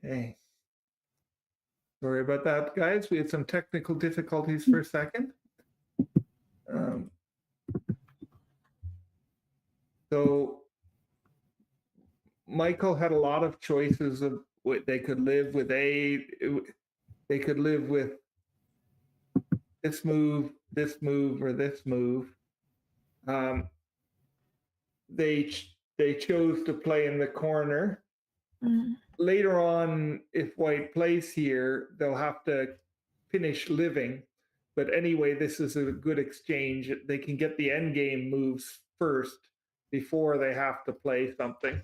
Okay. Sorry about that, guys. We had some technical difficulties for a second. So Michael had a lot of choices of what they could live with. They could live with this move, or this move. They chose to play in the corner. Later on, if white plays here, they'll have to finish living. But anyway, this is a good exchange. They can get the end game moves first before they have to play something.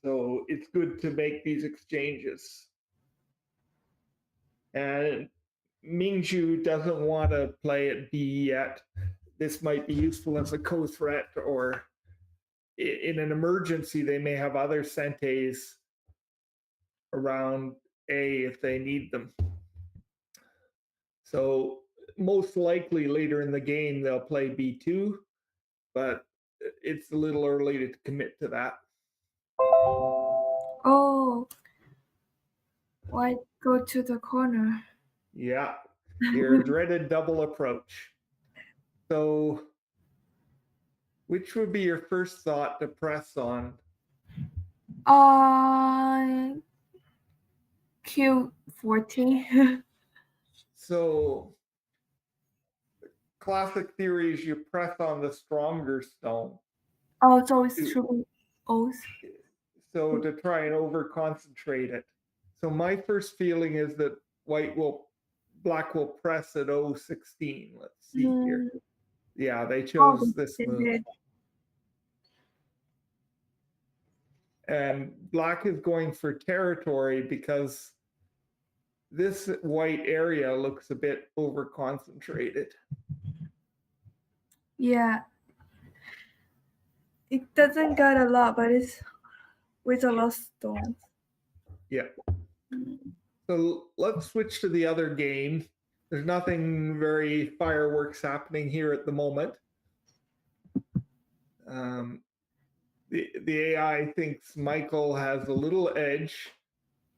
So it's good to make these exchanges. And Minjiu doesn't want to play at B yet. This might be useful as a co-threat, or in an emergency, they may have other senteis around A if they need them. So most likely later in the game, they'll play B2, but it's a little early to commit to that. Oh, why go to the corner? Yeah, your dreaded double approach. So which would be your first thought to press on? Q14. So classic theory is you press on the stronger stone. Oh, so it's true. So to try and over concentrate it. So my first feeling is that black will press at 016. Let's see here. Yeah, they chose this move. And black is going for territory because this white area looks a bit over concentrated. Yeah. It doesn't got a lot, but it's with a lot of stones. Yeah. So let's switch to the other game. There's nothing very fireworks happening here at the moment. The AI thinks Michael has a little edge,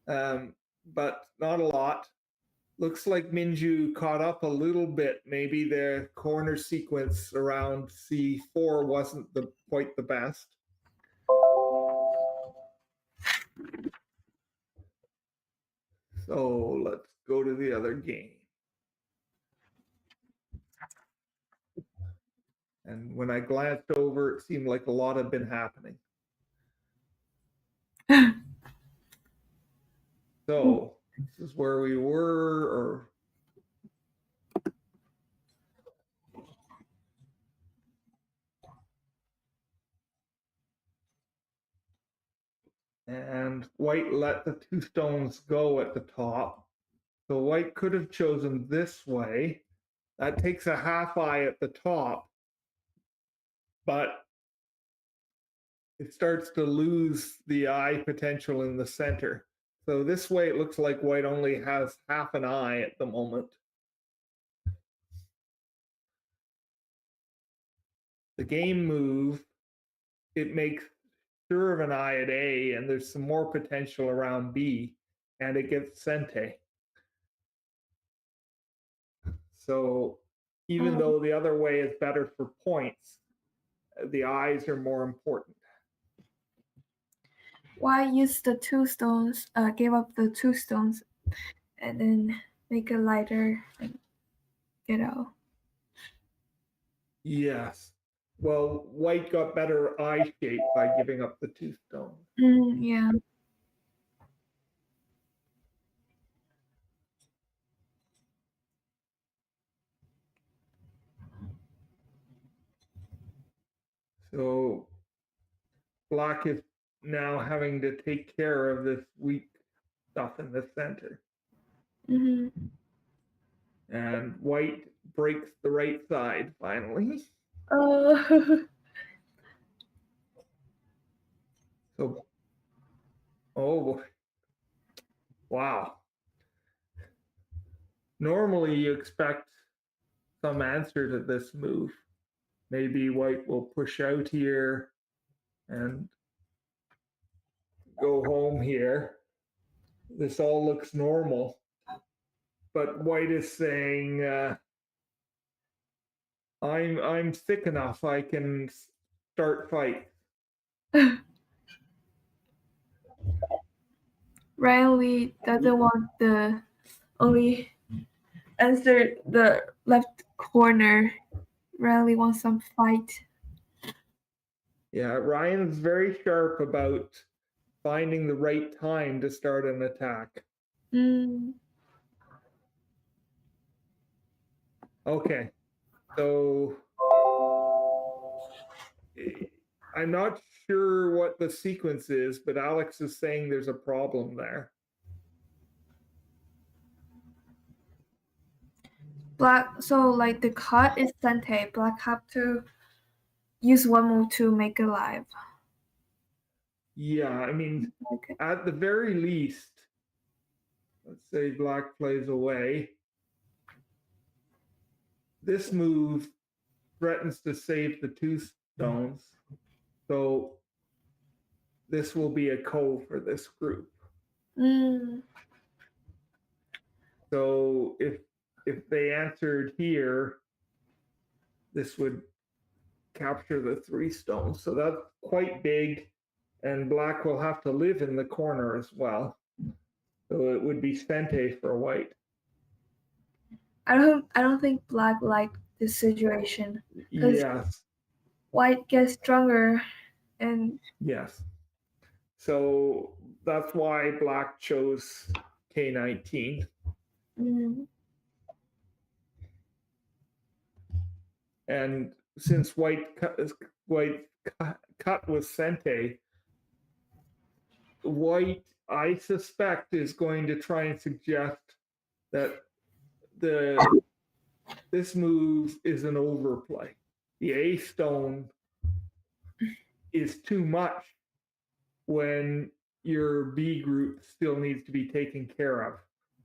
but not a lot. Looks like Minjiu caught up a little bit. Maybe the corner sequence around C4 wasn't quite the best. So let's go to the other game. And when I glanced over, it seemed like a lot had been happening. So this is where we were, and white let the two stones go at the top. So white could have chosen this way. That takes a half eye at the top, but it starts to lose the eye potential in the center. So this way it looks like white only has half an eye at the moment. The game move, it makes sure of an eye at A, and there's some more potential around B, and it gets sente. So even though the other way is better for points, the eyes are more important. Why use the two stones, give up the two stones, and then make it lighter and get out? Yes. Well, white got better eye shape by giving up the two stones. Yeah. So black is now having to take care of this weak stuff in the center. And white breaks the right side finally. So, oh, wow. Normally you expect some answer to this move. Maybe white will push out here and go home here. this all looks normal. But white is saying, I'm thick enough. I can start fight. Riley doesn't want the only answer the left corner. Riley wants some fight. Yeah, Ryan's very sharp about finding the right time to start an attack. Okay, so I'm not sure what the sequence is, but Alex is saying there's a problem there. Black, so like the cut is Sente. Black have to use one move to make it live. Yeah, I mean, Okay. at the very least, let's say black plays away. This move threatens to save the 2 stones. So this will be a ko for this group. So if they answered here, this would capture the 3 stones. So that's quite big, and black will have to live in the corner as well. So it would be Sente for white. I don't think black liked this situation. Yes. White gets stronger, and yes. So that's why black chose K19. And since white cut with Sente, white, I suspect, is going to try and suggest that this move is an overplay. The A stone is too much when your B group still needs to be taken care of.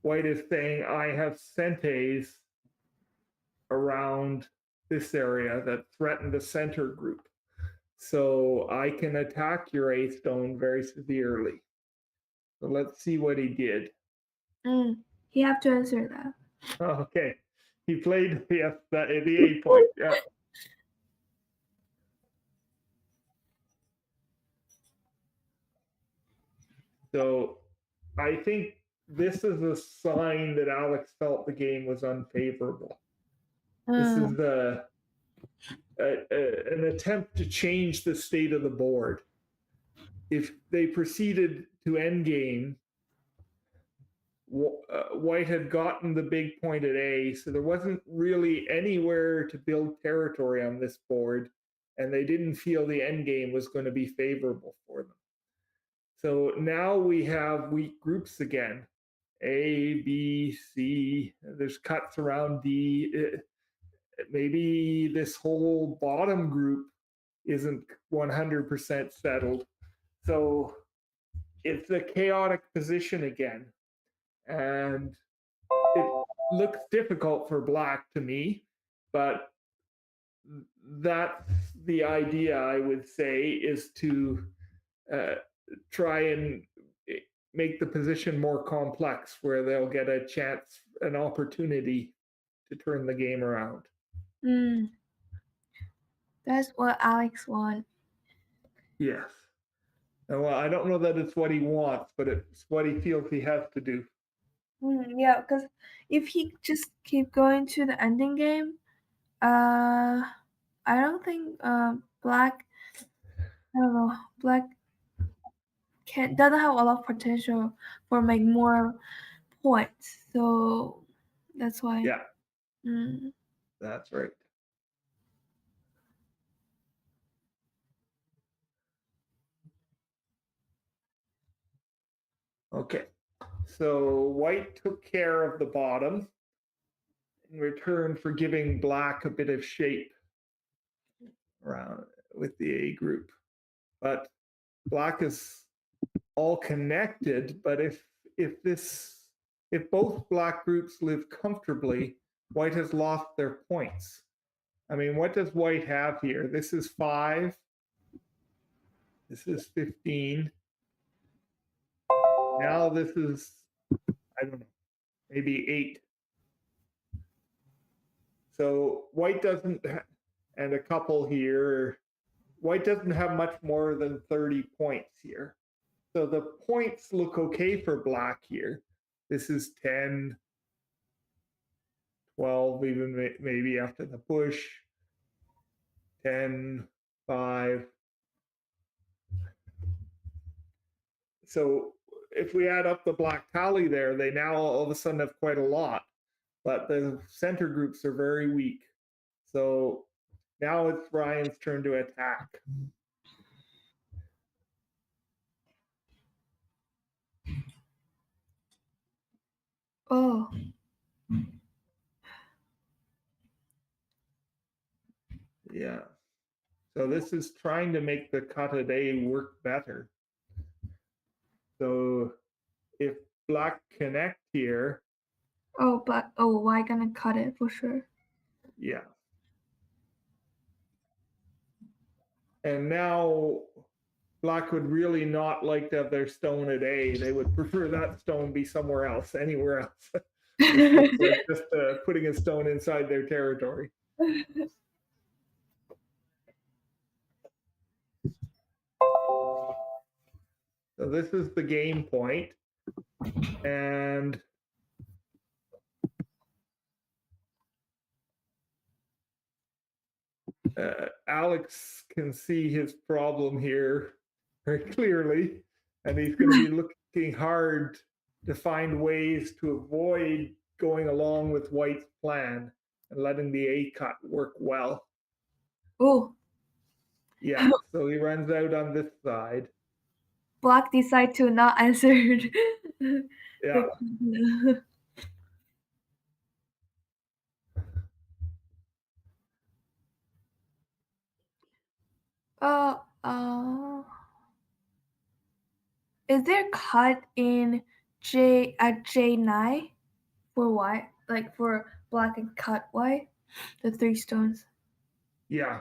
White is saying, I have Sentes around this area that threaten the center group. So I can attack your A stone very severely. So let's see what he did. He have to answer that. Okay. He played the A point. Yeah. So I think this is a sign that Alex felt the game was unfavorable. This is an attempt to change the state of the board. If they proceeded to endgame, white had gotten the big point at A, so there wasn't really anywhere to build territory on this board, and they didn't feel the endgame was going to be favorable for them. So now we have weak groups again. A, B, C, there's cuts around D. Maybe this whole bottom group isn't 100% settled. So it's a chaotic position again. And it looks difficult for black to me, but that's the idea, I would say, is to try and make the position more complex where they'll get a chance, an opportunity to turn the game around. That's what Alex wants. Yes. Well, I don't know that it's what he wants, but it's what he feels he has to do. Yeah, because if he just keep going to the ending game, I don't think black. I don't know. Black doesn't have a lot of potential for make more points, so that's why. Yeah. That's right. Okay. So white took care of the bottom in return for giving black a bit of shape around with the A group. But black is all connected, but if both black groups live comfortably, white has lost their points. I mean, what does white have here? This is 5. This is 15. Now this is, I don't know, maybe 8. So white doesn't, and a couple here. White doesn't have much more than 30 points here. So the points look okay for black here. This is 10, 12, even maybe after the push. 10, 5. So if we add up the black tally there, they now all of a sudden have quite a lot, but the center groups are very weak. So now it's Ryan's turn to attack. Oh. Yeah. So this is trying to make the kata day work better. So if black connect here. Oh, but white gonna cut it for sure. Yeah. And now black would really not like to have their stone at A. They would prefer that stone be somewhere else, anywhere else. This looks like just putting a stone inside their territory. So this is the game point. And Alex can see his problem here very clearly, and he's going to be looking hard to find ways to avoid going along with White's plan and letting the A cut work well. Oh. Yeah, so he runs out on this side. Black decide to not answer. Yeah. Is there cut in J at J9 for white? Like for black and cut white? The 3 stones. Yeah,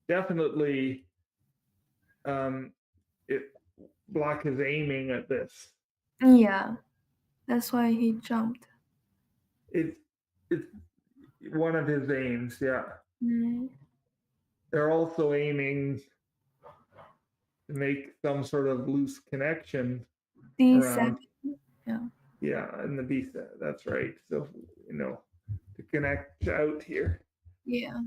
definitely. Black is aiming at this. Yeah, that's why he jumped. It's one of his aims. Yeah. Mm. They're also aiming to make some sort of loose connection around. Yeah. Yeah, in the B set. That's right. So to connect out here. Yeah.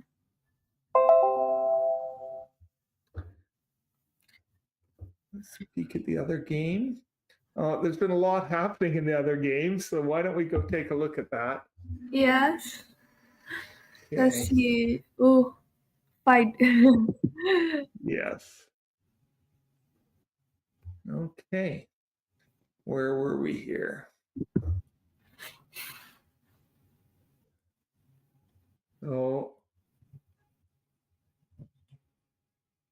Let's peek at the other game. There's been a lot happening in the other games, so why don't we go take a look at that? Yes. Okay. Let's see. Oh, fight. Yes. Okay. Where were we here? So,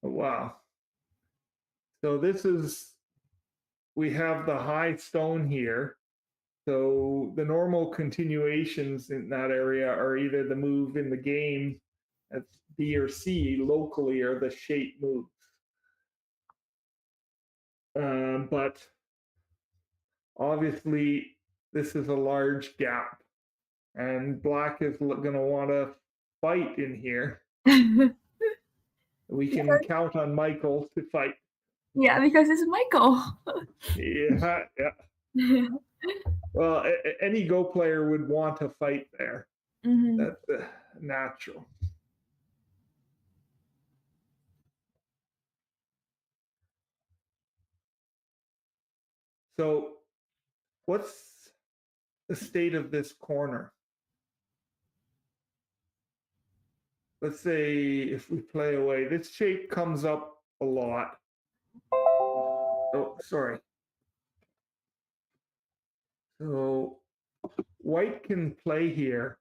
oh, wow. So we have the high stone here. So the normal continuations in that area are either the move in the game, that's B or C locally, or the shape moves. But obviously this is a large gap, and black is going to want to fight in here. We can count on Michael to fight. Yeah, because it's Michael. Yeah, yeah. Well, any Go player would want to fight there. Mm-hmm. That's natural. So what's the state of this corner? Let's say if we play away, this shape comes up a lot. Oh, sorry. So white can play here.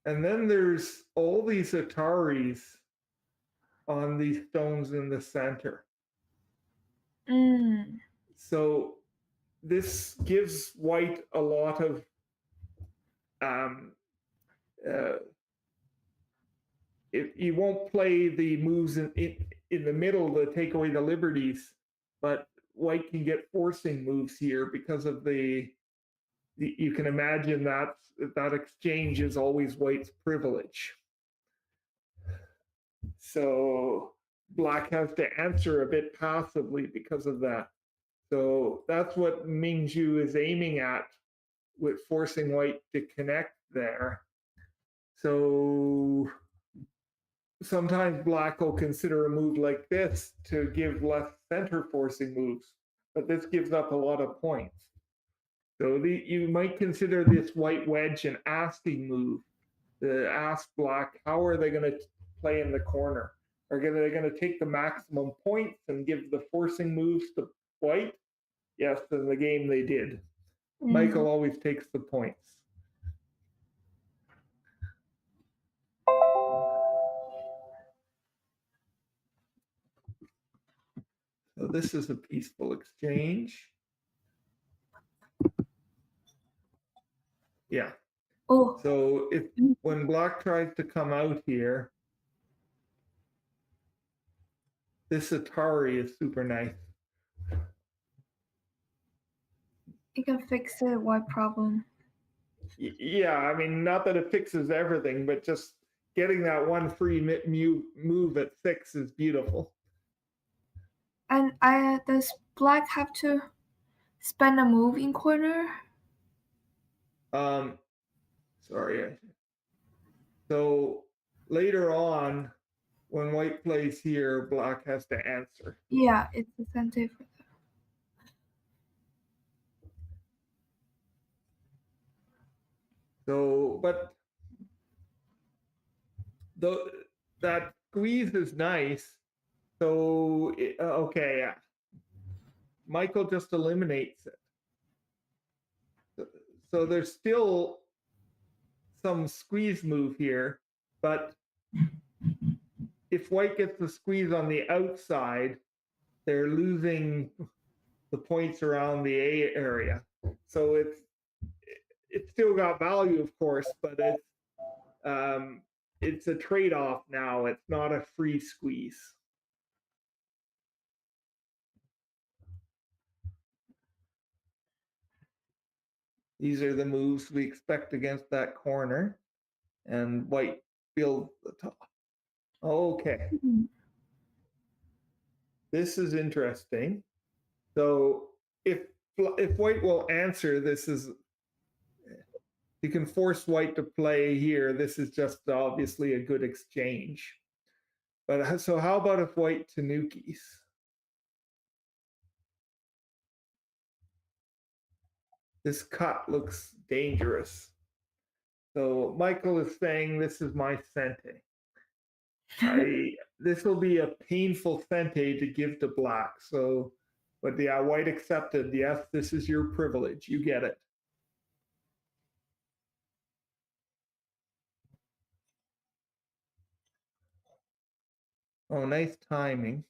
And then there's all these Ataris on these stones in the center. Mm. So this gives white a lot of you won't play the moves in the middle to take away the liberties, but white can get forcing moves here because of you can imagine that exchange is always white's privilege. So black has to answer a bit passively because of that. So that's what Minjiu is aiming at with forcing white to connect there. So sometimes black will consider a move like this to give less center forcing moves, but this gives up a lot of points. So you might consider this white wedge an asking move to ask black, how are they going to play in the corner? Are they going to take the maximum points and give the forcing moves to white? Yes, in the game they did. Michael always takes the points. So this is a peaceful exchange. Yeah. Oh. So when black tries to come out here, this Atari is super nice. It can fix the white problem. Yeah, I mean, not that it fixes everything, but just getting that one free move at 6 is beautiful. And does black have to spend a move in corner? Sorry. So later on, when white plays here, black has to answer. Yeah, it's incentive. So, but that squeeze is nice. So, okay, yeah. Michael just eliminates it. So there's still some squeeze move here, but if white gets the squeeze on the outside, they're losing the points around the A area. So it's still got value, of course, but it's a trade-off now. It's not a free squeeze. These are the moves we expect against that corner, and white builds the top. Okay. This is interesting. So if white will answer, this is, you can force white to play here. This is just obviously a good exchange. But so how about if white tanukis? This cut looks dangerous. So Michael is saying this is my sente. This will be a painful sente to give to black. So, but yeah, white accepted. Yes, this is your privilege. You get it. Oh, nice timing.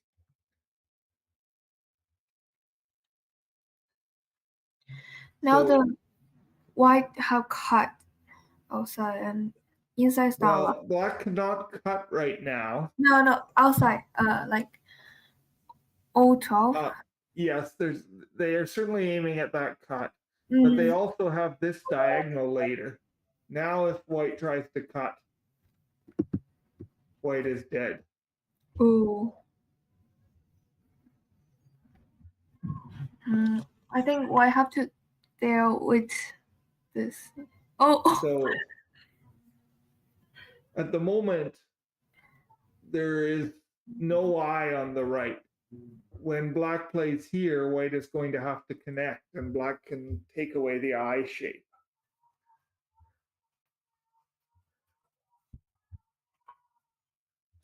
Now the white have cut outside and inside is not. Well, black cannot cut right now. No, outside. Like O12. Yes, they are certainly aiming at that cut, but they also have this diagonal later. Now, if white tries to cut, white is dead. Ooh. I think white have to deal with this. Oh. So at the moment, there is no eye on the right. When black plays here, white is going to have to connect, and black can take away the eye shape.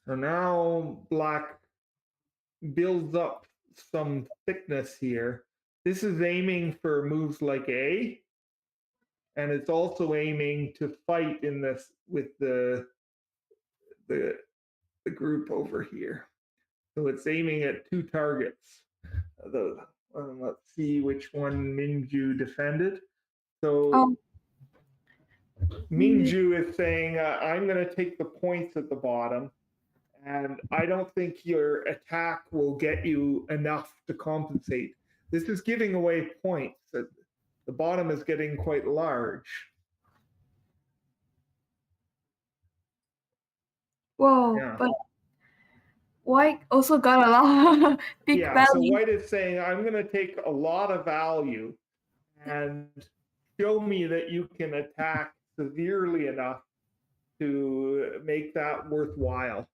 So now black builds up some thickness here. This is aiming for moves like A, and it's also aiming to fight in this with the group over here. So it's aiming at 2 targets. Let's see which one Minjiu defended. So Minjiu is saying, I'm going to take the points at the bottom, and I don't think your attack will get you enough to compensate. This is giving away points. The bottom is getting quite large. Whoa, Yeah. but white also got a lot big Yeah, so belly. white is saying, I'm going to take a lot of value and show me that you can attack severely enough to make that worthwhile.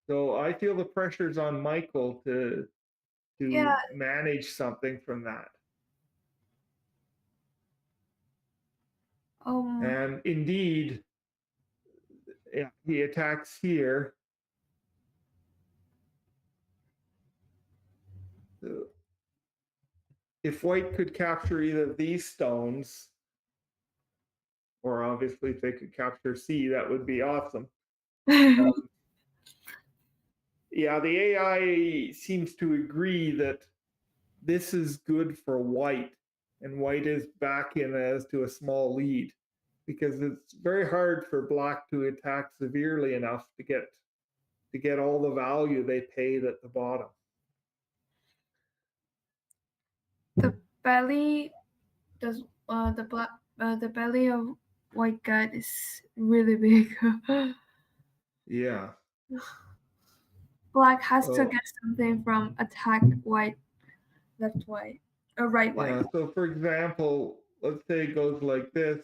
So I feel the pressure's on Michael to Yeah. manage something from that. And indeed, yeah, he attacks here. So if white could capture either of these stones, or obviously if they could capture C, that would be awesome. Yeah, the AI seems to agree that this is good for white, and white is back in as to a small lead because it's very hard for black to attack severely enough to get all the value they paid at the bottom. The belly does the belly of white guy is really big. Yeah. Black has to get something from attack white, left white, or right white. Yeah. So for example, let's say it goes like this.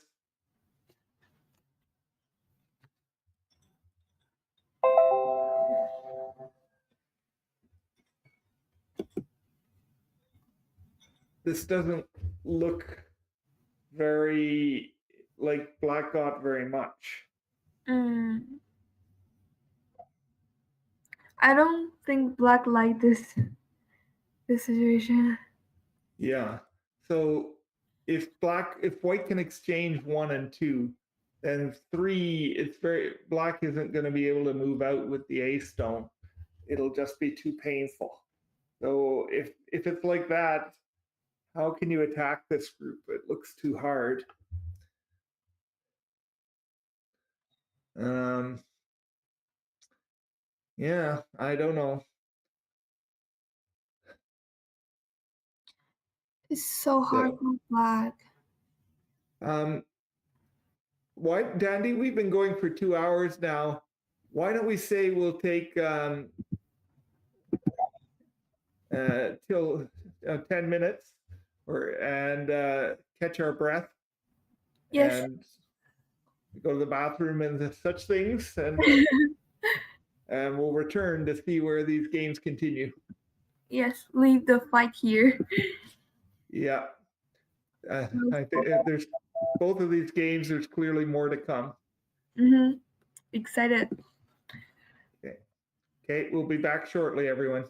This doesn't look very like black got very much. I don't think black like this situation. Yeah. So if white can exchange 1 and 2, then 3, it's very black isn't going to be able to move out with the A stone. It'll just be too painful. So if it's like that, how can you attack this group? It looks too hard. Yeah, I don't know. It's so hard for black. Why, Dandy? We've been going for 2 hours now. Why don't we say we'll take till 10 minutes and catch our breath Yes. and go to the bathroom and such things, and we'll return to see where these games continue. Yes, leave the fight here. Yeah. I think there's both of these games, there's clearly more to come. Excited. Okay, we'll be back shortly, everyone.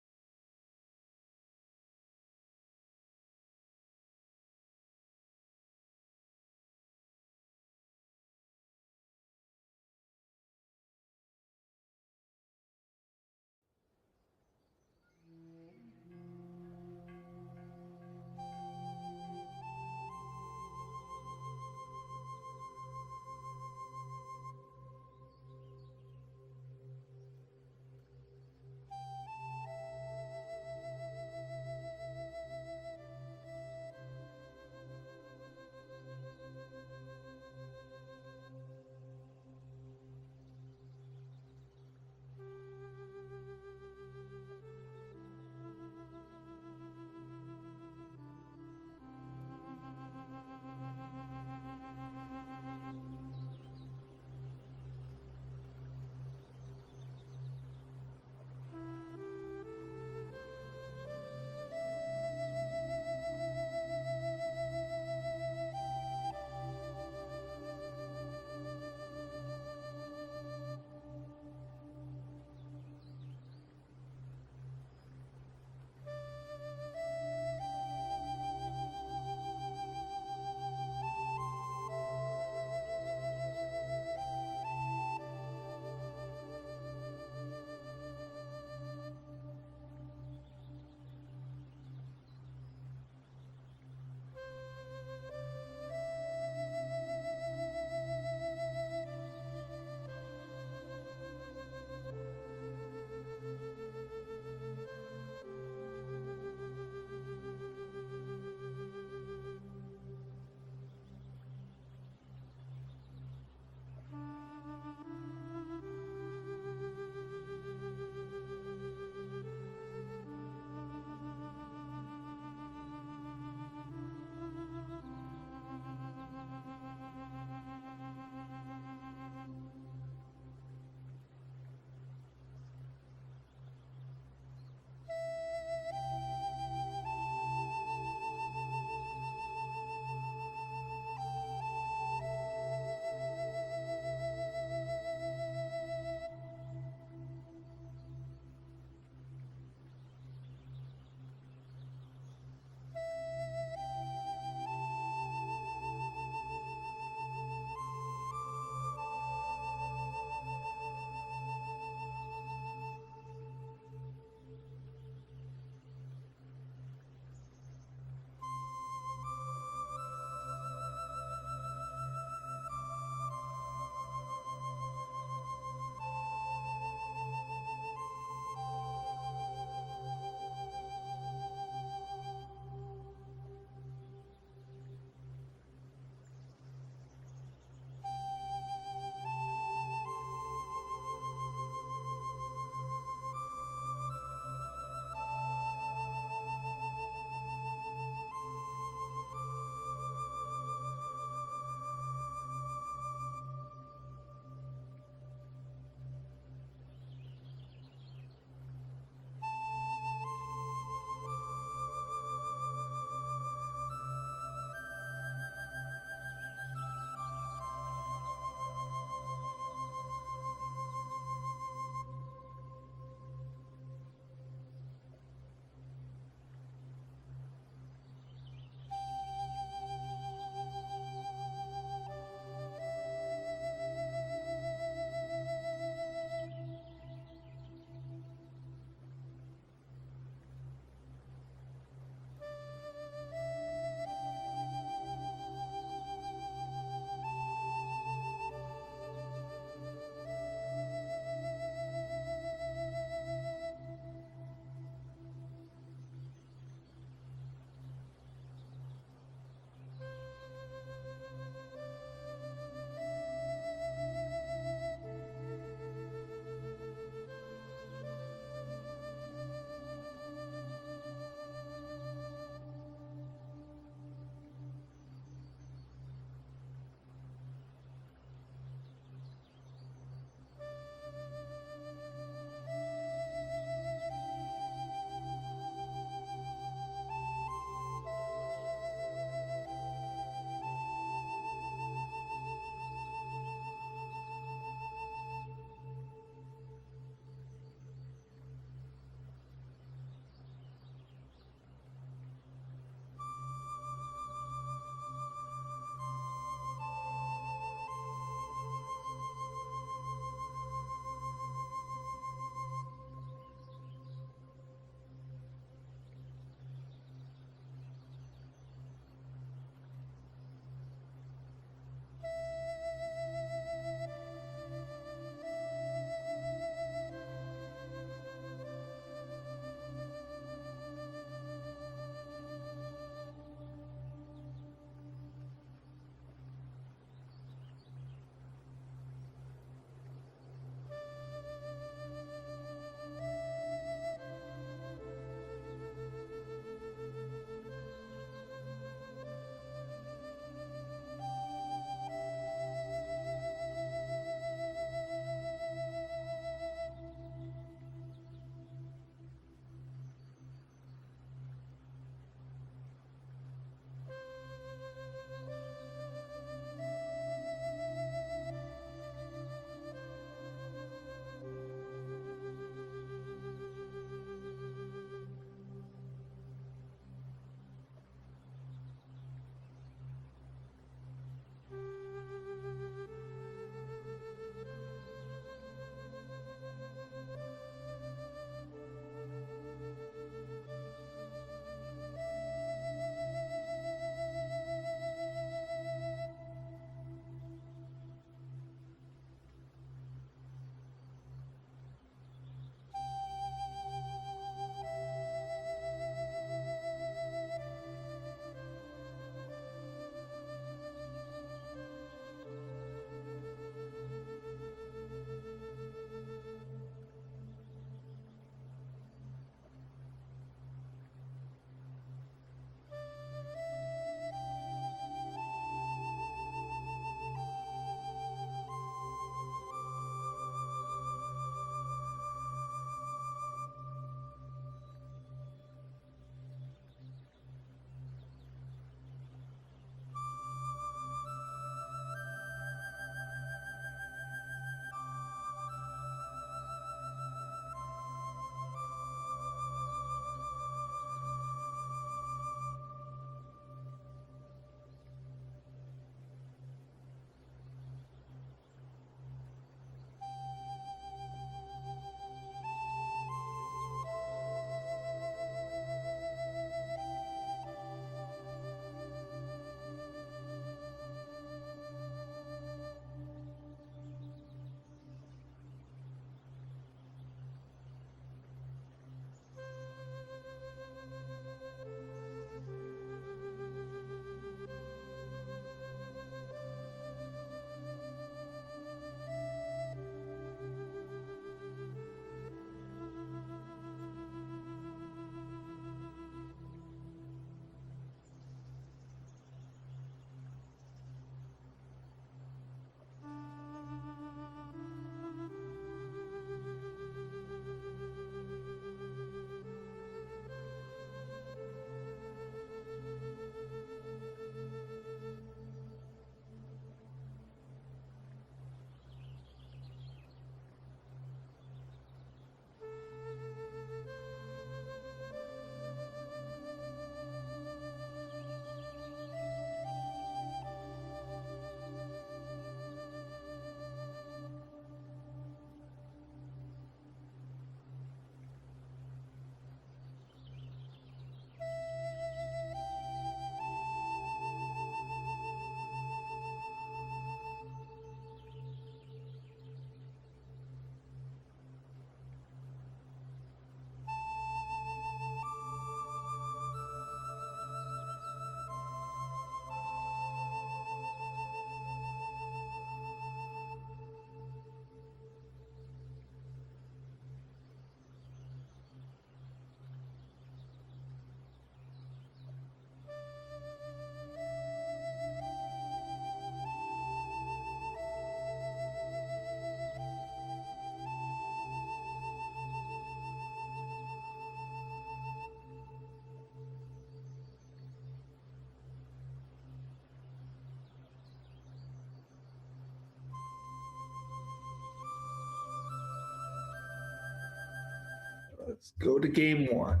Let's go to game one.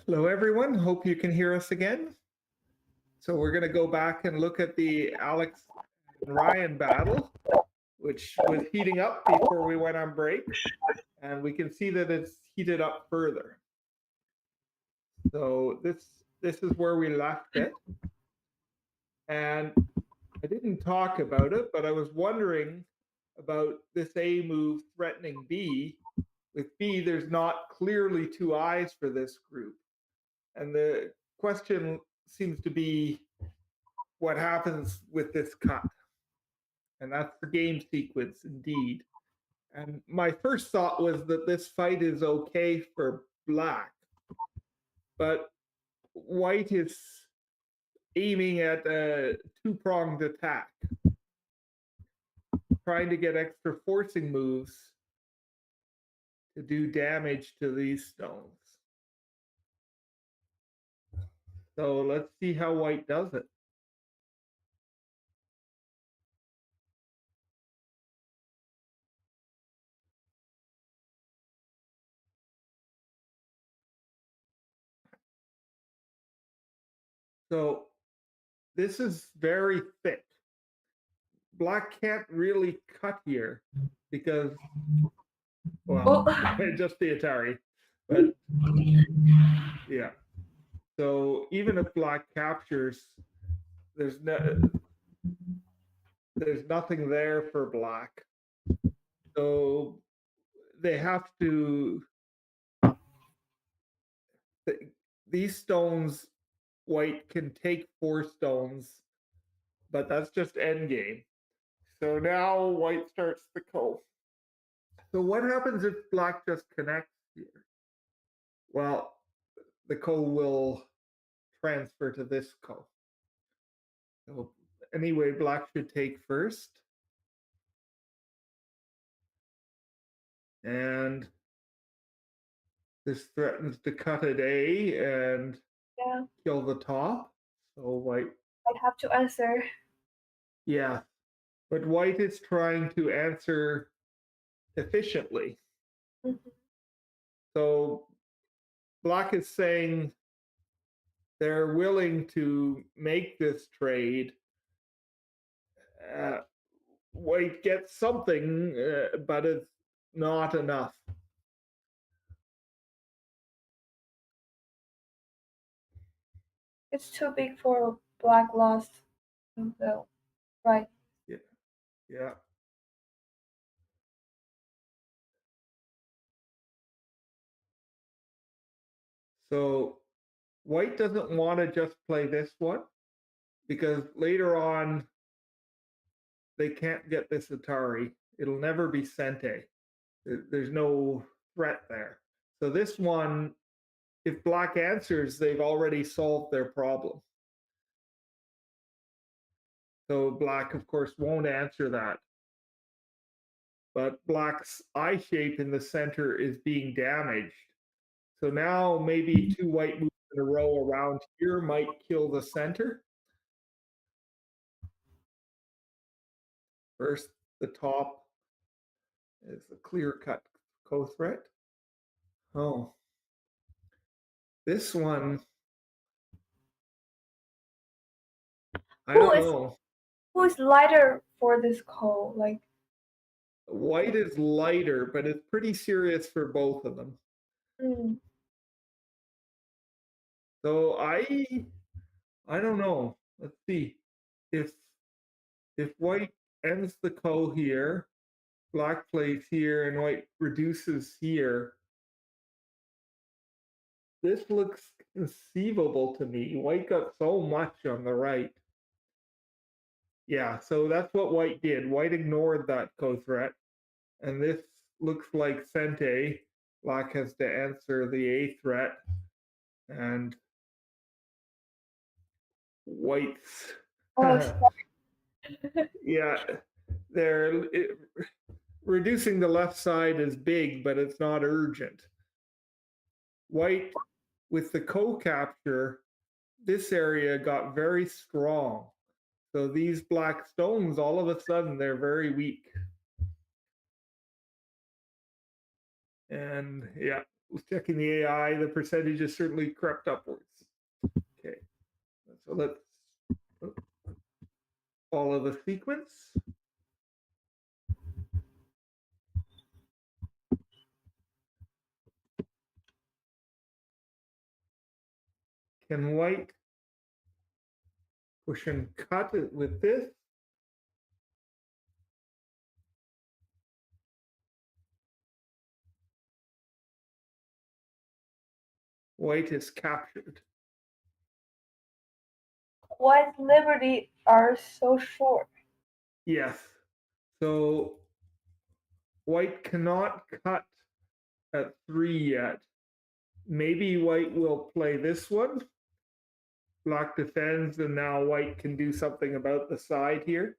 Hello, everyone. Hope you can hear us again. So we're going to go back and look at the Alex and Ryan battle, which was heating up before we went on break. And we can see that it's heated up further. So this is where we left it. And I didn't talk about it, but I was wondering about this A move threatening B. With B, there's not clearly two eyes for this group. And the question seems to be what happens with this cut. And that's the game sequence indeed. And my first thought was that this fight is okay for black, but white is aiming at a two-pronged attack, trying to get extra forcing moves to do damage to these stones. So let's see how white does it. So this is very thick. Black can't really cut here because, well, just the Atari. But yeah. So even if black captures, there's nothing there for black. So they have to, these stones, white can take 4 stones, but that's just endgame. So now white starts the ko. So what happens if black just connects here? Well, the ko will transfer to this ko. So anyway, black should take first. And this threatens to cut at A and kill the top. So white. I have to answer. Yeah. But white is trying to answer efficiently. Mm-hmm. So black is saying they're willing to make this trade. White gets something, but it's not enough. It's too big for black lost, though, right? Yeah. Yeah. So white doesn't want to just play this one because later on they can't get this Atari. It'll never be Sente. There's no threat there. So this one, if black answers, they've already solved their problem. So black, of course, won't answer that. But black's eye shape in the center is being damaged. So now maybe 2 white moves in a row around here might kill the center. First, the top is a clear-cut co-threat. Oh, this one, I don't know. Who is lighter for this ko? Like white is lighter, but it's pretty serious for both of them. So I don't know. Let's see. If white ends the ko here, black plays here, and white reduces here, this looks conceivable to me. White got so much on the right. Yeah, so that's what white did. White ignored that co-threat. And this looks like Sente. Black has to answer the A threat. And white's... yeah, reducing the left side is big, but it's not urgent. White, with the co-capture, this area got very strong. So these black stones, all of a sudden, they're very weak. And yeah, checking the AI, the percentage has certainly crept upwards. Okay, so let's follow the sequence. Can white push and cut it with this? White is captured. White's liberty are so short. Yes. So white cannot cut at 3 yet. Maybe white will play this one. Black defends, and now white can do something about the side here.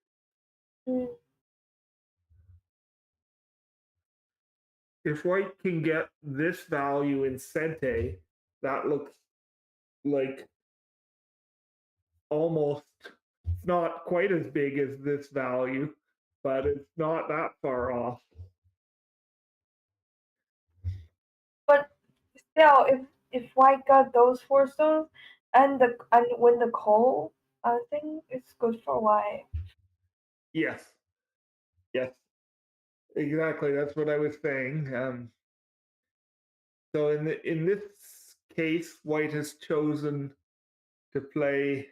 Mm. If white can get this value in cente, that looks like almost, it's not quite as big as this value, but it's not that far off. But still, if white got those 4 stones and win the coal, I think it's good for white. Yes. Yes. Exactly. That's what I was saying. So in this case, white has chosen to play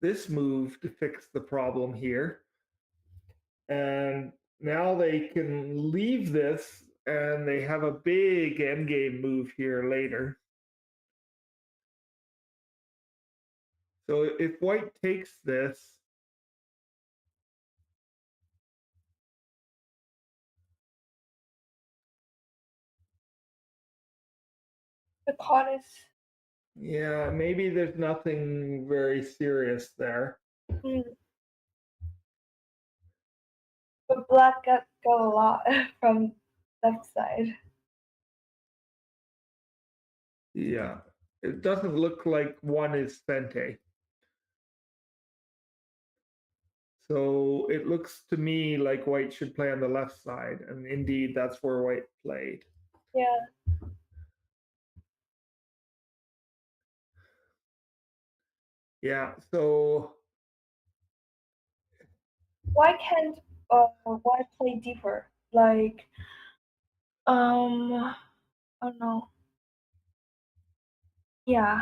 this move to fix the problem here. And now they can leave this and they have a big endgame move here later. So if white takes this, The pot is. yeah, maybe there's nothing very serious there. Mm. But black got a lot from left side. Yeah, it doesn't look like one is Fente. So it looks to me like white should play on the left side, and indeed that's where white played. Yeah. Yeah, so Why can't why play deeper? Like I don't know. Yeah.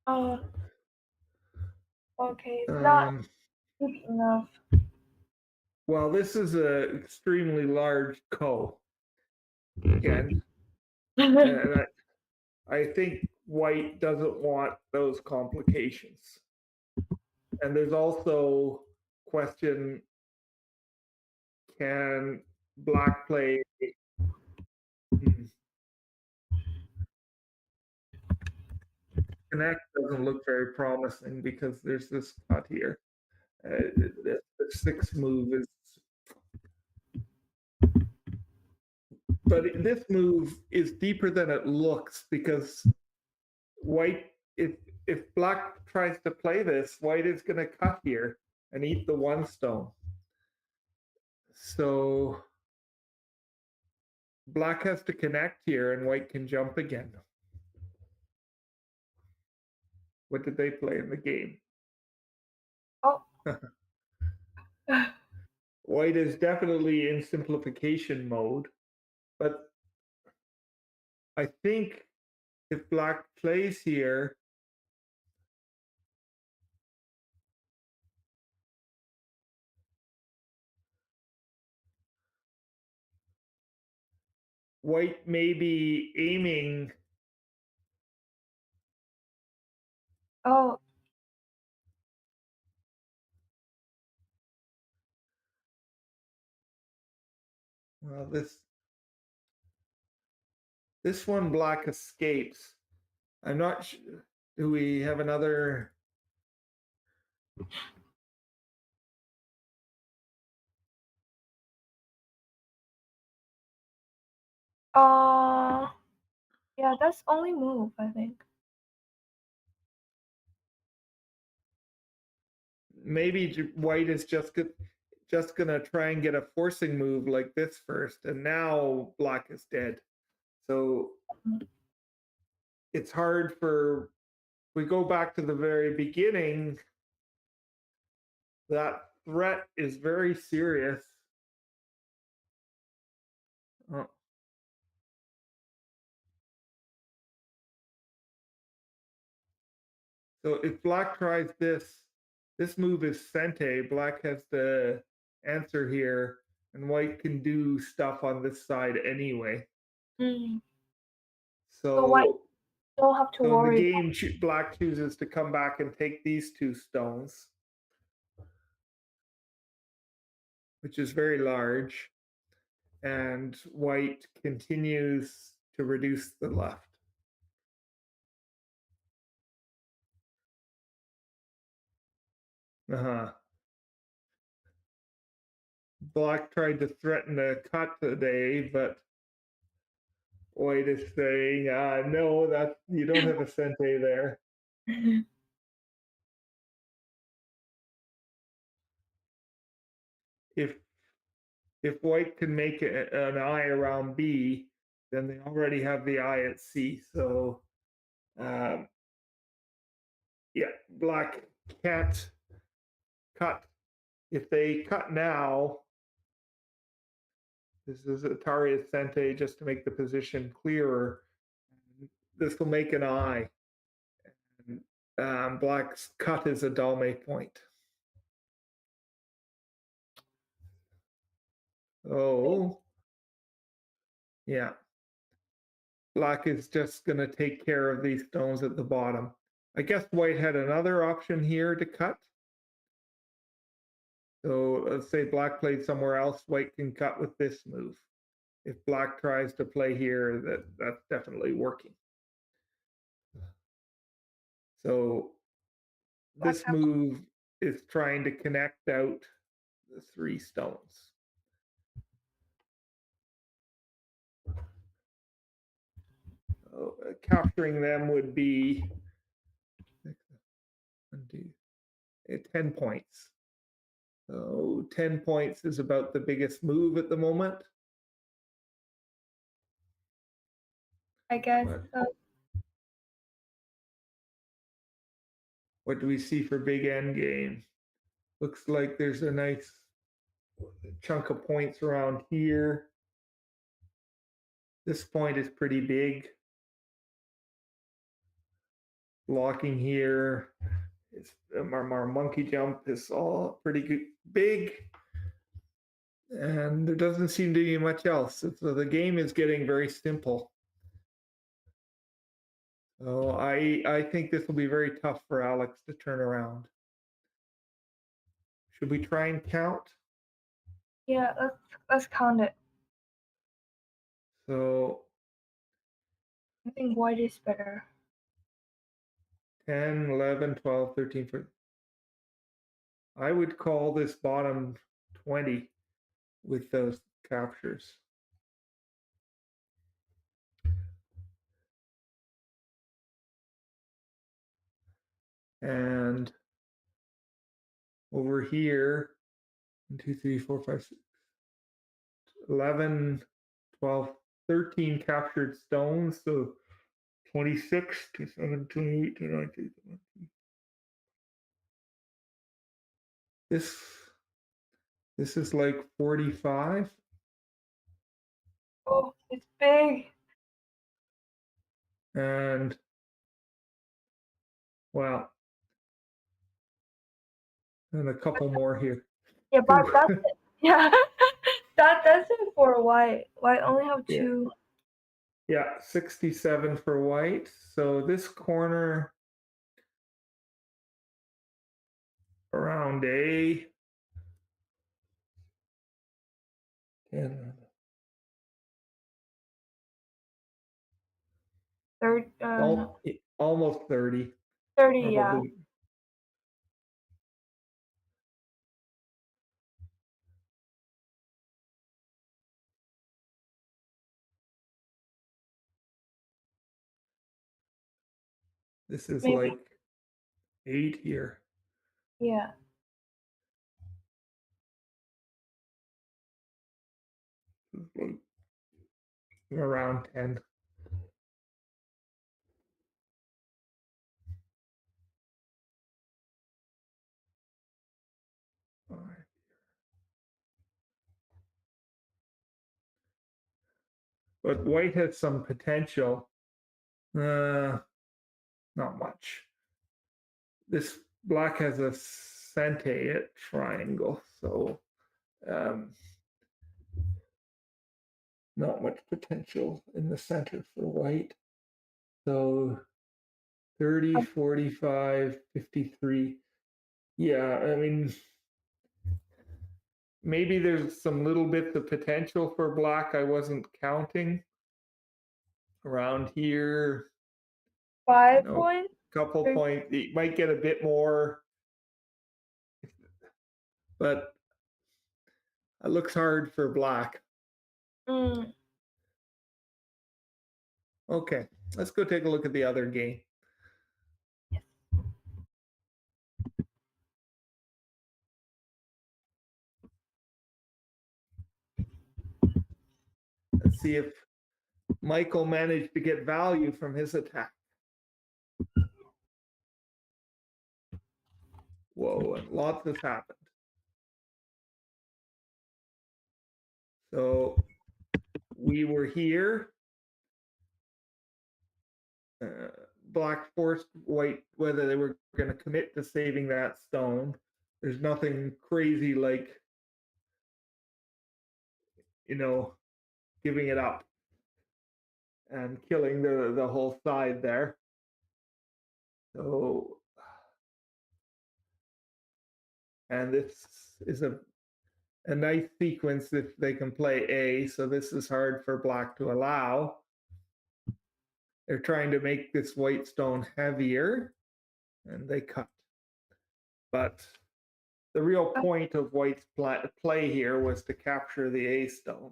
Oh, okay. It's not um, deep enough. well, this is an extremely large ko again, and I think white doesn't want those complications. And there's also question: can black play? Connect doesn't look very promising because there's this cut here. The 6 move is, but this move is deeper than it looks because white, if black tries to play this, white is going to cut here and eat the 1 stone. So black has to connect here and white can jump again. What did they play in the game? Oh. White is definitely in simplification mode, but I think if black plays here, white may be aiming. Oh. Well, this one black escapes. I'm not sure. Do we have another? Yeah, that's only move, I think. Maybe white is just good. just going to try and get a forcing move like this first, and now black is dead. So it's hard for, we go back to the very beginning, that threat is very serious. Oh. So if black tries this move is sente. Black has the answer here, and white can do stuff on this side anyway. Mm. So white So, don't have to so in the worry. game, black chooses to come back and take these two stones, which is very large, and white continues to reduce the left. Uh-huh. Black tried to threaten a cut today, but white is saying, no, that you don't have a sente there. If white can make an eye around B, then they already have the eye at C. So um, yeah, black can't cut. If they cut now, this is Atari Ascente just to make the position clearer. This will make an eye. And, black's cut is a Dalme point. Oh, yeah. Black is just going to take care of these stones at the bottom. I guess white had another option here to cut. So let's say black played somewhere else, white can cut with this move. If black tries to play here, that's definitely working. So this move is trying to connect out the three stones. So, capturing them would be 10 points. So 10 points is about the biggest move at the moment. I guess. What do we see for big end game? Looks like there's a nice chunk of points around here. This point is pretty big. Blocking here, it's our monkey jump is all pretty good, big, and there doesn't seem to be much else. So the game is getting very simple. So I think this will be very tough for Alex to turn around. Should we try and count? Yeah, let's count it. So I think white is better. 10, 11, 12, 13, 14. I would call this bottom 20 with those captures. And over here, 1, 2, 3, 4, 5, 6, 11, 12, 13 captured stones. So 26, 27, 28, 29, 30. This is like 45. Oh, it's big. And well, and a couple more here. Yeah, but that's it. Yeah, that's it for white. White only have two. Yeah, 67 for white. So this corner around A. 10. No. Almost 30. 30, probably. yeah. This is maybe like 8 here. Yeah. around 10. But white has some potential. Not much. This black has a cente triangle, so not much potential in the center for white. So 30, 45, 53. Yeah, I mean, maybe there's some little bits of potential for black I wasn't counting around here. 5 points. Couple points. It might get a bit more, but it looks hard for black. Okay, let's go take a look at the other game. Let's see if Michael managed to get value from his attack. Whoa, and lots has happened. So we were here. Black forced white whether they were going to commit to saving that stone. There's nothing crazy like, giving it up and killing the whole side there. So, and this is a nice sequence if they can play A. So this is hard for black to allow. They're trying to make this white stone heavier, and they cut. But the real point of white's play here was to capture the A stone.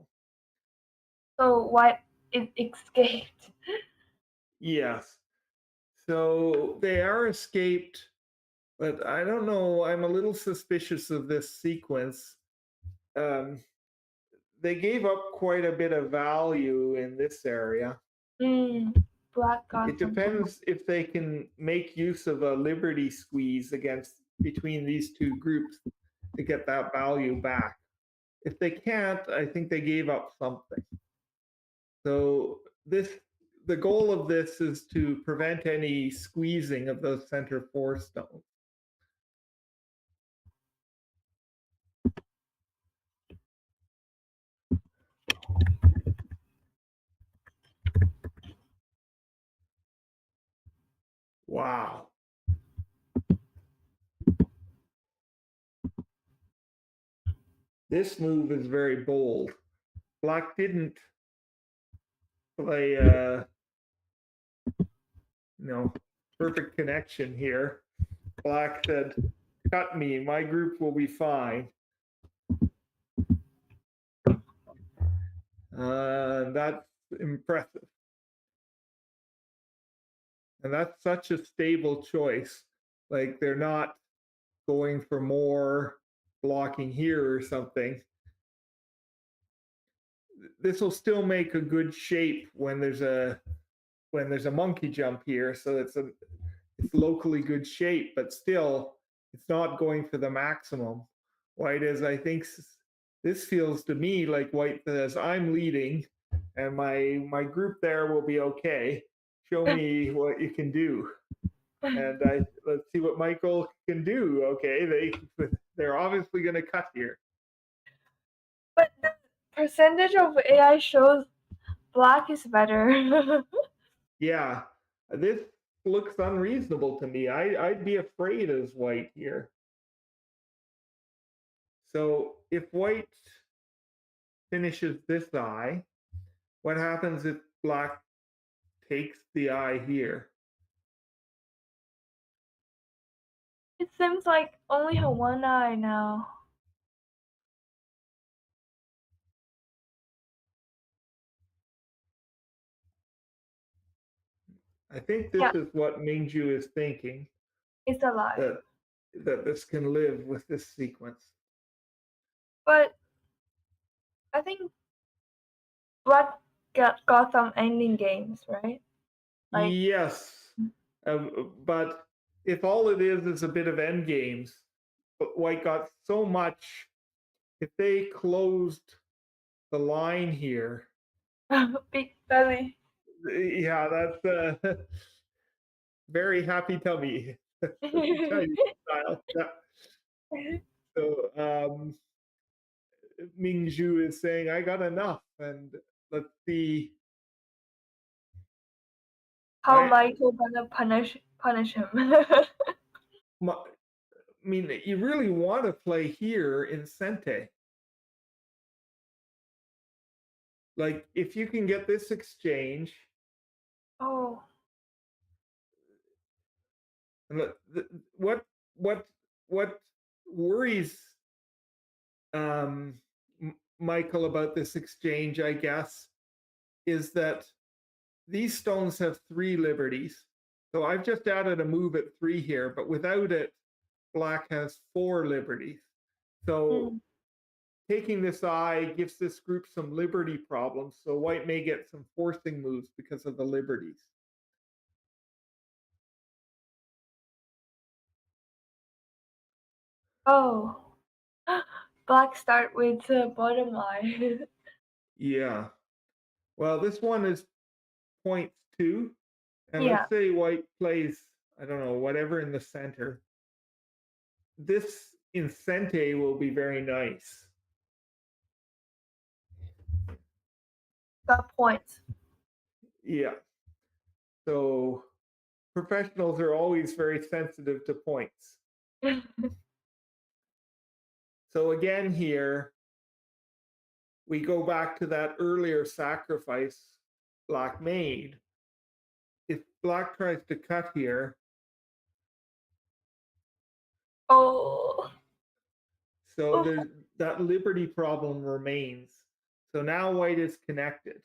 So white is escaped. Yes. So they are escaped, but I don't know. I'm a little suspicious of this sequence. They gave up quite a bit of value in this area. Black got It depends if they can make use of a liberty squeeze between these two groups to get that value back. If they can't, I think they gave up something. So the goal of this is to prevent any squeezing of those center 4 stones. Wow. This move is very bold. Black didn't play perfect connection here. Black said, cut me, my group will be fine. That's impressive. And that's such a stable choice. Like they're not going for more blocking here or something. This will still make a good shape when there's a monkey jump here, so it's locally good shape, but still it's not going for the maximum. White is, I think, this feels to me like white says, I'm leading and my group there will be okay. Show me what you can do. And let's see what Michael can do. Okay, they're obviously going to cut here. But the percentage of AI shows black is better. Yeah, this looks unreasonable to me. I'd be afraid as white here. So if white finishes this eye, what happens if black takes the eye here? It seems like only her one eye now. I think this is what Minjiu is thinking. It's alive. That this can live with this sequence. But I think Black got some ending games, right? Like Yes, but if all it is a bit of end games, but White got so much. If they closed the line here, big belly. yeah, that's very happy tummy, Chinese style. Yeah. So Minjiu is saying, "I got enough," and let's see. How Michael gonna punish him? I mean, you really want to play here in Sente. Like, if you can get this exchange, Oh, what what what worries um, Michael about this exchange, I guess, is that these stones have 3 liberties. So I've just added a move at 3 here, but without it, Black has 4 liberties. So taking this eye gives this group some liberty problems. So White may get some forcing moves because of the liberties. oh. Black start with bottom eye. Yeah. Well, this one is points 2. And Yeah, let's say White plays, I don't know, whatever in the center. This incente will be very nice. got points. Yeah. So professionals are always very sensitive to points. So again here, we go back to that earlier sacrifice Black made. If Black tries to cut here, Oh. so there's that liberty problem remains. So now White is connected.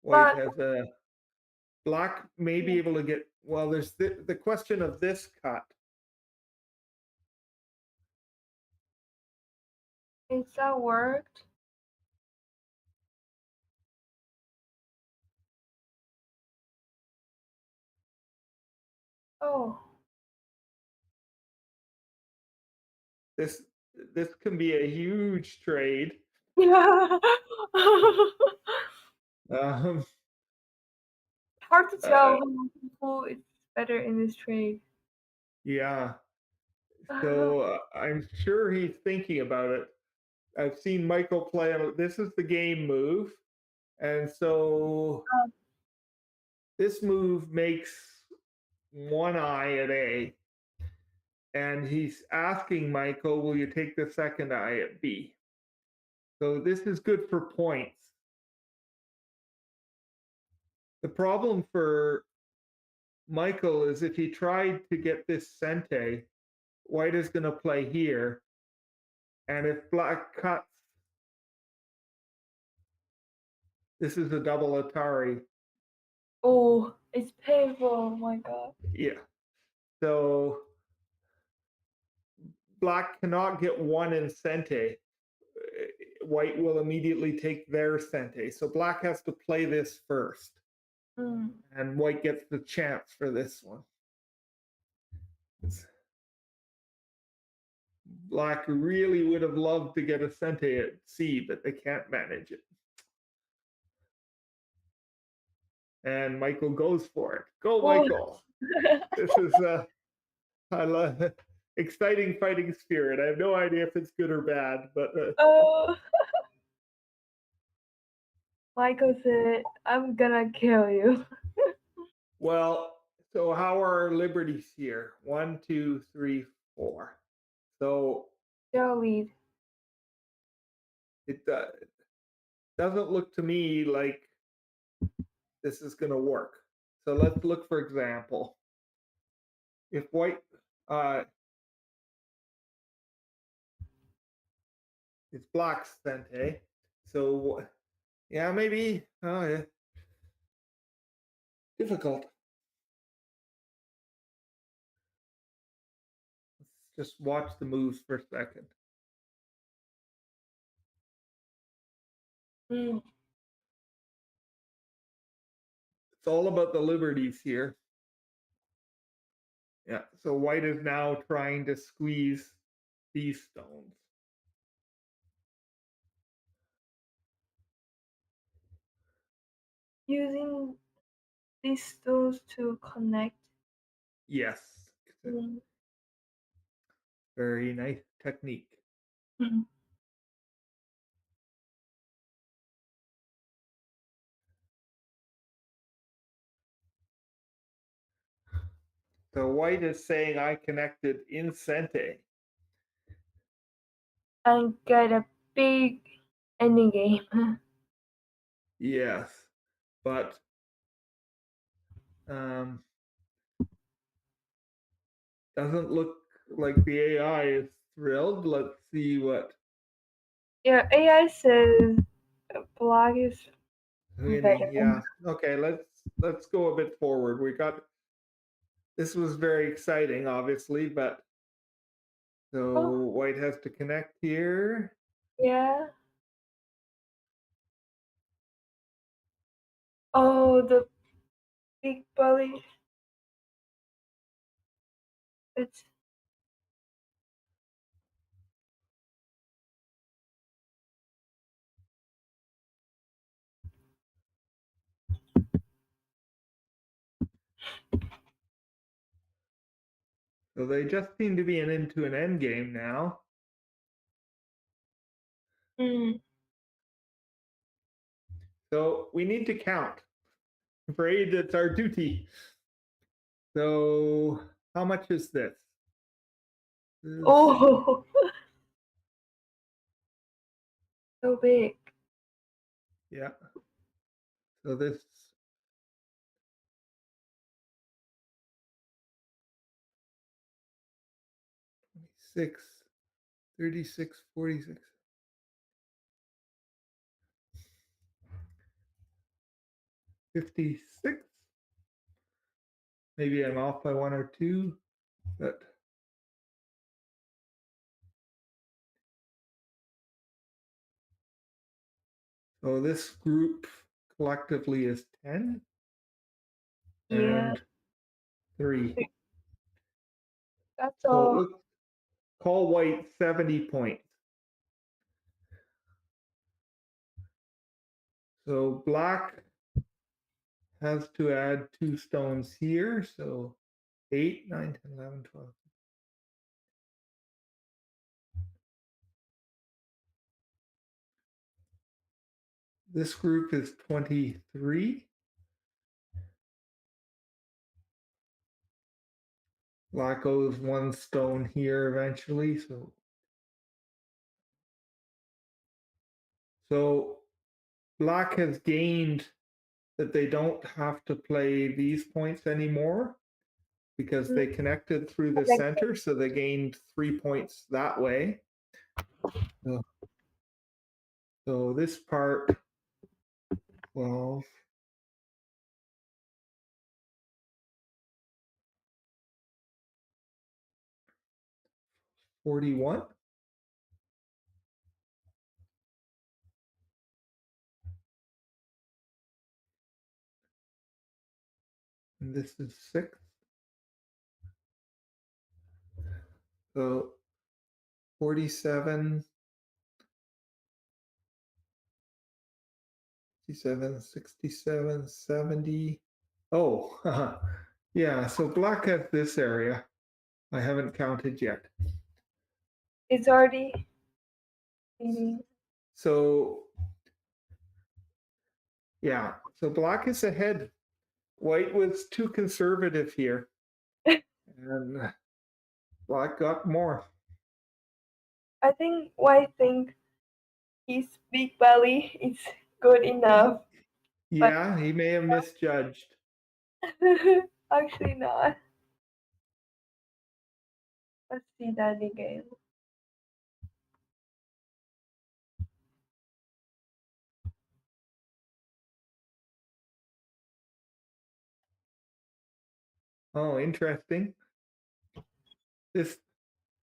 White But has a Black may be able to get, well, there's the question of this cut. is that worked? Oh. This this can be a huge trade. Yeah. Um, Hard to uh, tell who is better in this trade. yeah. So I'm sure he's thinking about it. I've seen Michael play on this is the game move. And so this move makes one eye at A. And he's asking Michael, will you take the second eye at B? So this is good for points. The problem for Michael is if he tried to get this Sente, White is going to play here. And if Black cuts, this is a double Atari. Oh, it's painful. Oh my god. Yeah. So Black cannot get one in Sente. White will immediately take their Sente. So Black has to play this first. And White gets the chance for this one. Black really would have loved to get a Sente at C, but they can't manage it. And Michael goes for it. Go, Michael. This is I love exciting fighting spirit. I have no idea if it's good or bad, but Oh. Michael said, I'm gonna kill you. well, so how are our liberties here? 1, 2, 3, 4. So Still lead. it doesn't look to me like this is going to work. So let's look, for example, if White is Black's Sente, so yeah, maybe yeah. Difficult. Let's just watch the moves for a second. Mm. It's all about the liberties here. Yeah, so white is now trying to squeeze these stones. Using these stones to connect. Yes. Mm. Very nice technique. Mm. So white is saying I connected in Sente. And get a big ending game. Yes, but um, doesn't look like the AI is thrilled. Let's see what Yeah, AI says black is winning. better. Yeah. Okay, let's go a bit forward. We got this was very exciting, obviously, but so Oh, white has to connect here. yeah. Oh, the big belly. It's So they just seem to be into an end game now. mm. So we need to count. I'm afraid it's our duty. So how much is this? Oh, so big. Yeah. So this 6, 36, 46. 56. Maybe I'm off by one or two, but so this group collectively is 10 Yeah, and 3. that's So all. let's call white 70 points. So black has to add 2 stones here. So 8, 9, 10, 11, 12. This group is 23. Black goes 1 stone here eventually. So black has gained that they don't have to play these points anymore because Mm. they connected through the center, so they gained 3 points that way. So, so this part, 12, 41, and this is 6. So 47, 67, 67, 70. Oh, yeah, so black has this area. I haven't counted yet. It's already eating. So, yeah, so black is ahead. White was too conservative here, and black got more. I think why think his big belly is good enough, but Yeah, he may have misjudged. actually not. Let's see that again. Oh, interesting. This,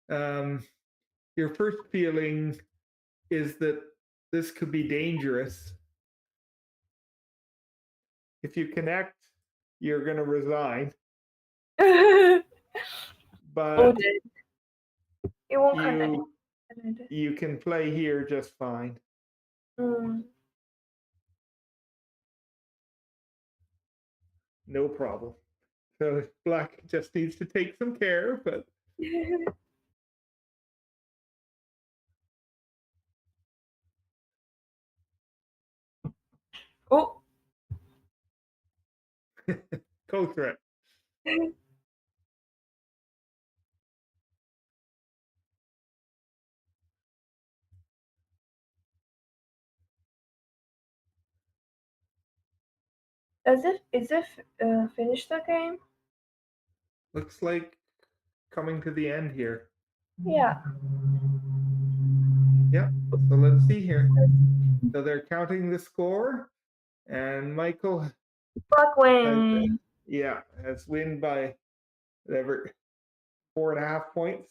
your first feeling is that this could be dangerous. If you connect, you're going to resign. But it won't connect. you can play here just fine. No problem. So black just needs to take some care, but Oh. go threat. Is it finished the game? Looks like coming to the end here. Yeah. Yep. So let's see here. So they're counting the score, and Michael Black win. has win by whatever 4.5 points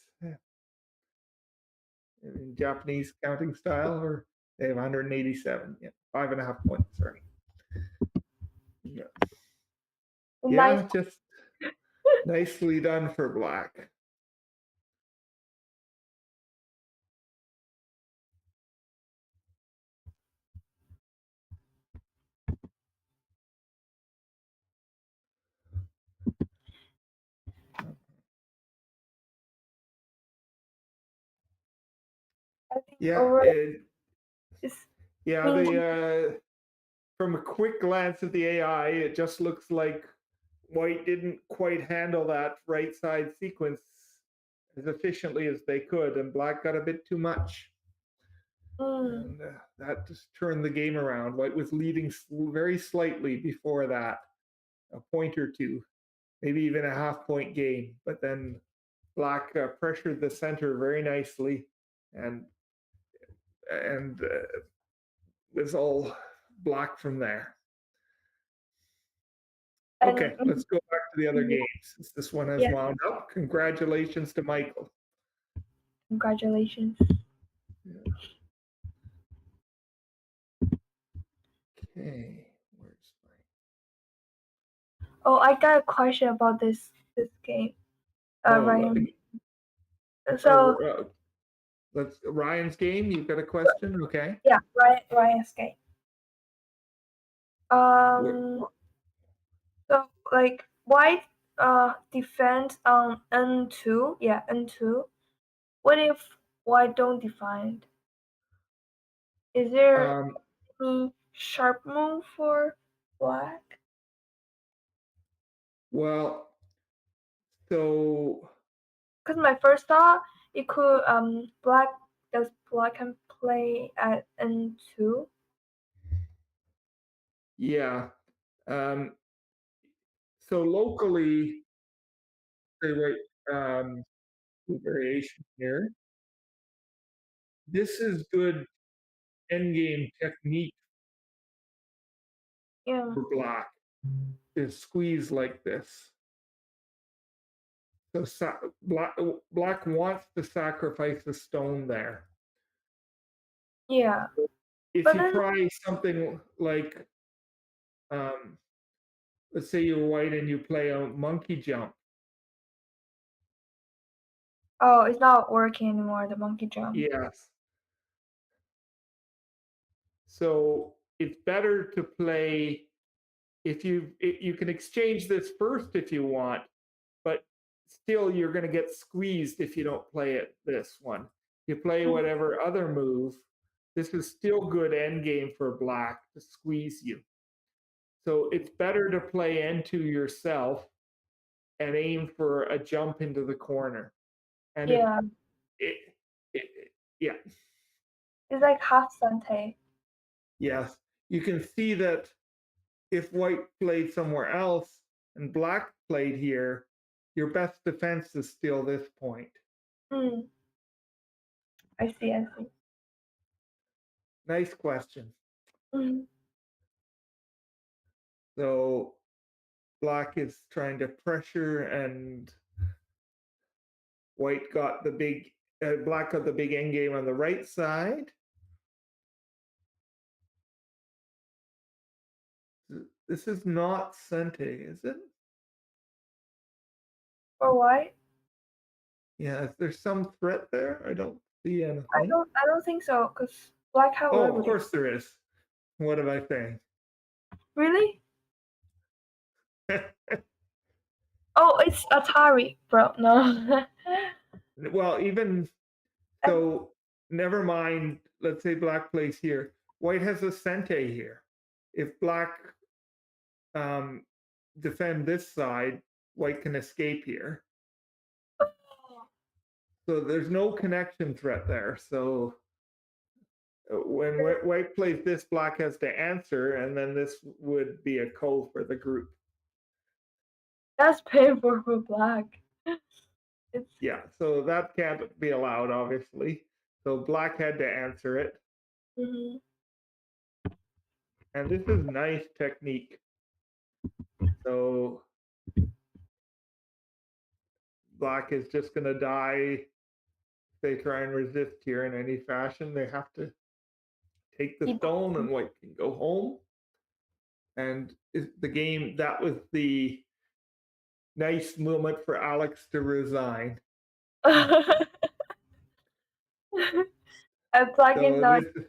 in Japanese counting style, or they have 187. Yeah, 5.5 points. Sorry. Yeah. Nice. Just nicely done for black. Yeah, they from a quick glance at the AI, it just looks like white didn't quite handle that right side sequence as efficiently as they could, and black got a bit too much. And that just turned the game around. White was leading very slightly before that, a point or two, maybe even a half-point game. But then black pressured the center very nicely, and was all black from there. Okay, let's go back to the other games. Since this one has wound up. Congratulations to Michael. Congratulations. Yeah. Okay, where's my? Oh, I got a question about this game. Ryan. So let's Ryan's game. You've got a question, okay? Yeah, Ryan's game. So like white defends on N2. Yeah, N2. What if white don't defend? Is there any sharp move for black? Well, so because my first thought it could black can play at N2. Yeah. So locally, say right variation here. This is good endgame technique for black. Is squeeze like this. So black wants to sacrifice the stone there. Yeah. If you try something like, let's say you're white and you play a monkey jump. Oh, it's not working anymore, the monkey jump. Yes. So it's better to play, if you can exchange this first if you want, but still you're going to get squeezed if you don't play it this one. You play whatever other move, this is still good endgame for black to squeeze you. So it's better to play into yourself and aim for a jump into the corner. And yeah. Yeah. It's like half Sante. Yes. You can see that if white played somewhere else and black played here, your best defense is still this point. I see. Nice question. So black is trying to pressure, and white got the big, black got the big endgame on the right side. This is not Sente, is it? For white? Yeah, is there some threat there? I don't see I anything. don't think so, because black have Oh, of everything. course there is. What am I saying? Really? Oh, it's Atari, bro. No. Well, even so, never mind. Let's say black plays here. White has a Sente here. If black um, defend this side, white can escape here. So there's no connection threat there. So when white plays this, black has to answer, and then this would be a ko for the group. That's painful for black. It's Yeah, so that can't be allowed, obviously. So black had to answer it. mhm. And this is nice technique. So black is just going to die. If they try and resist here in any fashion, they have to take the stone and white can go home. And the game, that was the nice moment for Alex to resign. And black is So not. this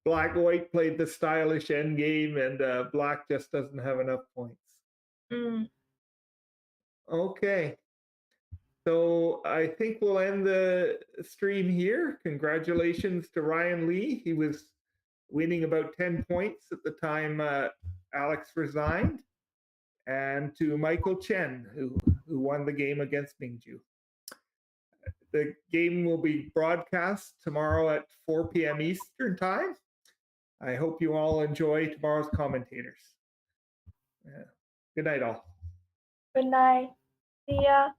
black white played the stylish end game, and black just doesn't have enough points. Mm. Okay. So I think we'll end the stream here. Congratulations to Ryan Lee. He was winning about 10 points at the time Alex resigned. And to Michael Chen, who won the game against Minjiu. The game will be broadcast tomorrow at 4 p.m. Eastern Time. I hope you all enjoy tomorrow's commentators. Yeah. Good night, all. Good night. See ya.